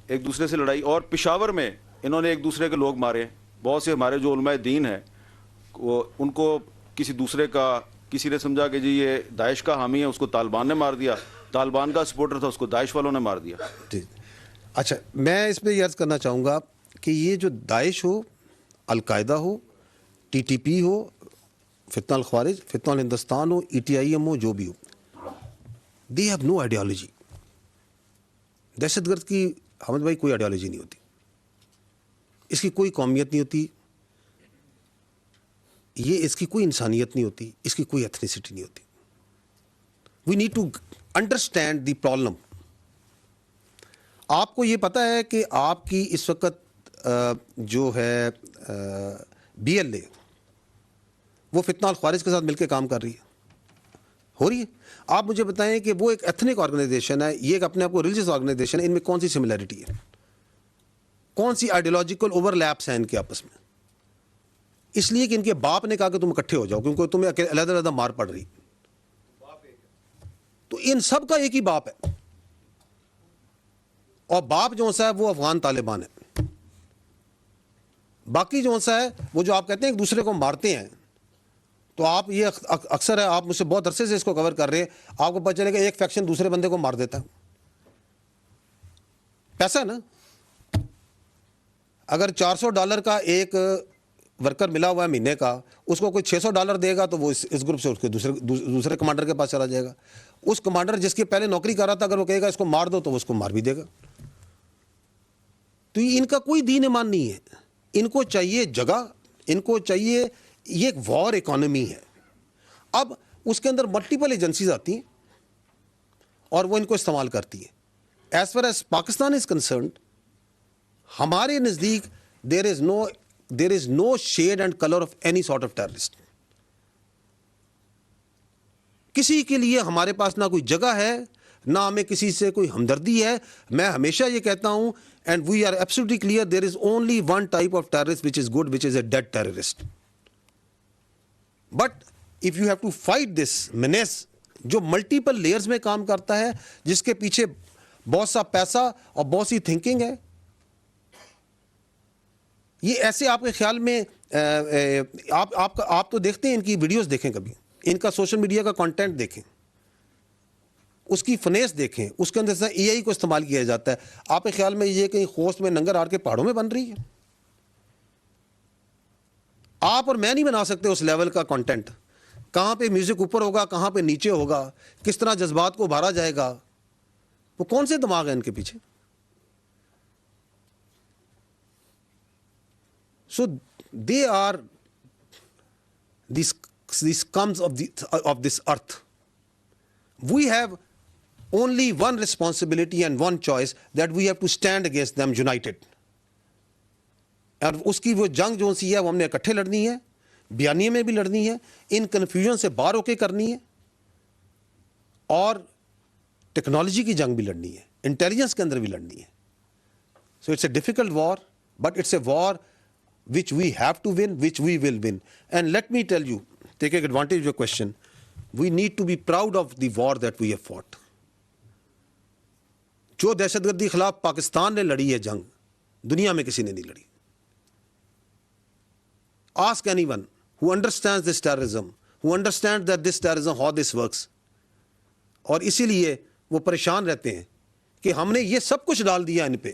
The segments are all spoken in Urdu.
ایک دوسرے سے لڑائی, اور پشاور میں انہوں نے ایک دوسرے کے لوگ مارے. بہت سے ہمارے جو علماء دین ہیں وہ ان کو کسی دوسرے کا, کسی نے سمجھا کہ جی یہ داعش کا حامی ہے, اس کو طالبان نے مار دیا, طالبان کا سپورٹر تھا اس کو داعش والوں نے مار دیا. جی اچھا, میں اس پہ یہ عرض کرنا چاہوں گا کہ یہ جو داعش ہو, القاعدہ ہو, ٹی ٹی پی ہو, فتنہ الخوارج, فتنہ الہندوستان ہو, ای ٹی آئی ایم ہو, جو بھی ہو, دے ہیو نو آئیڈیالوجی. دہشت گرد کی حمد بھائی کوئی آئیڈیالوجی نہیں ہوتی, اس کی کوئی قومیت نہیں ہوتی, یہ اس کی کوئی انسانیت نہیں ہوتی, اس کی کوئی ایتھنیسٹی نہیں ہوتی. We need to understand the problem. آپ کو یہ پتہ ہے کہ آپ کی اس وقت جو ہے بی ایل اے وہ فتنہ الخوارج کے ساتھ مل کے کام کر رہی ہے, ہو رہی ہے. آپ مجھے بتائیں کہ وہ ایک ایتھنک آرگنائزیشن ہے, یہ ایک اپنے آپ کو ریلیجیس آرگنائزیشن ہے, ان میں کون سی سملیرٹی ہے, کون سی آئیڈیالوجیکل اوور لیپس ہیں ان کے آپس میں؟ اس لیے کہ ان کے باپ نے کہا کہ تم اکٹھے ہو جاؤ کیونکہ تمہیں علیحدہ علیحدہ مار پڑ رہی. تو ان سب کا ایک ہی باپ ہے, اور باپ جو سا ہے وہ افغان طالبان ہے. باقی جو سا ہے وہ جو آپ کہتے ہیں ایک دوسرے کو مارتے ہیں, تو آپ یہ اکثر ہے, آپ مجھ سے بہت عرصے سے اس کو کور کر رہے ہیں, آپ کو پتہ چلے گا ایک فیکشن دوسرے بندے کو مار دیتا ہے. پیسہ نا, اگر $400 کا ایک ورکر ملا ہوا ہے مہینے کا, اس کو کوئی $600 دے گا تو وہ اس گروپ سے اس کے دوسرے کمانڈر کے پاس چلا جائے گا. اس کمانڈر جس کی پہلے نوکری کر رہا تھا اگر وہ کہے گا اس کو مار دو تو وہ اس کو مار بھی دے گا. تو ان کا کوئی دین ایمان نہیں ہے, ان کو چاہیے جگہ, ان کو چاہیے, یہ ایک وار اکانومی ہے. اب اس کے اندر ملٹیپل ایجنسیز آتی ہیں اور وہ ان کو استعمال کرتی ہیں. As far as Pakistan is concerned, ہمارے نزدیک there is no shade and color of any sort of terrorist. کسی کے لیے ہمارے پاس نہ کوئی جگہ ہے, نہ ہمیں کسی سے کوئی ہمدردی ہے. میں ہمیشہ یہ کہتا ہوں, and we are absolutely clear, there is only one type of terrorist which is good, which is a dead terrorist. But if you have to fight this menace جو ملٹیپل لیئرز میں کام کرتا ہے, جس کے پیچھے بہت سا پیسہ اور بہت سی تھنکنگ ہے, یہ ایسے آپ کے خیال میں آپ تو دیکھتے ہیں, ان کی ویڈیوز دیکھیں, کبھی ان کا سوشل میڈیا کا کانٹینٹ دیکھیں, اس کی فنیس دیکھیں, اس کے اندر سے اے آئی کو استعمال کیا جاتا ہے. آپ کے خیال میں یہ کہیں خوست میں ننگر ہار کے پہاڑوں میں بن رہی ہے؟ آپ اور میں نہیں بنا سکتے اس لیول کا کانٹینٹ. کہاں پہ میوزک اوپر ہوگا, کہاں پہ نیچے ہوگا, کس طرح جذبات کو ابھارا جائے گا, وہ کون سے دماغ ہیں ان کے پیچھے؟ So they are these scums of this earth. We have only one responsibility and one choice, that we have to stand against them united. اور اس کی وہ جنگ جو سی ہے وہ ہم نے اکٹھے لڑنی ہے, بیانیے میں بھی لڑنی ہے, ان کنفیوژن سے باہر ہو کے کرنی ہے, اور ٹیکنالوجی کی جنگ بھی لڑنی ہے, انٹیلیجنس کے اندر بھی لڑنی ہے. So it's a difficult war, but it's a war which we have to win, which we will win. And let me tell you, taking advantage of your question, we need to be proud of the war that we have fought. جو دہشت گردی خلاف پاکستان نے لڑی ہے جنگ, دنیا میں کسی نے نہیں لڑی. Ask anyone who understands this terrorism, who understands that this terrorism, how this works. اور اسی لیے وہ پریشان رہتے ہیں کہ ہم نے یہ سب کچھ ڈال دیا ان پہ,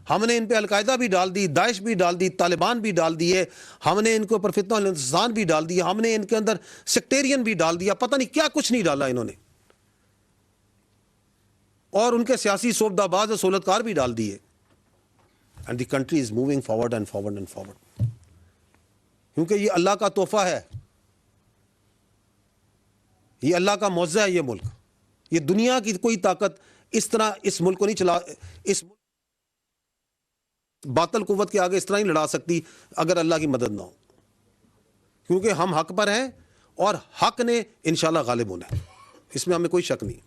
ہم نے ان پہ القاعدہ بھی ڈال دی, داعش بھی ڈال دی, طالبان بھی ڈال دیے, ہم نے ان کے اوپر فتنہ الہندوستان بھی ڈال دیا, ہم نے ان کے اندر سیکٹیرین بھی ڈال دیا, پتہ نہیں کیا کچھ نہیں ڈالا انہوں نے, اور ان کے سیاسی صوبدہ باز اور سہولتکار بھی ڈال دیے. And the country is moving forward and forward and forward, کیونکہ یہ اللہ کا تحفہ ہے, یہ اللہ کا معجزہ ہے. یہ ملک, یہ دنیا کی کوئی طاقت اس طرح اس ملک کو نہیں چلا, اس باطل قوت کے آگے اس طرح نہیں لڑا سکتی اگر اللہ کی مدد نہ ہو, کیونکہ ہم حق پر ہیں اور حق نے انشاءاللہ غالب ہونا ہے, اس میں ہمیں کوئی شک نہیں.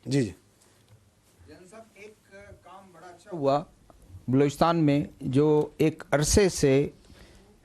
جی جی ایک کام بڑا اچھا ہوا بلوچستان میں, جو ایک عرصے سے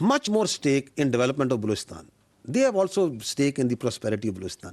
much more stake in development of Balochistan. They have also stake in the prosperity of Balochistan.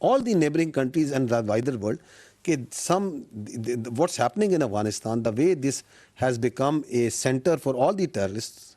all the neighboring countries and the wider world, what's happening in Afghanistan, the way this has become a center for all the terrorists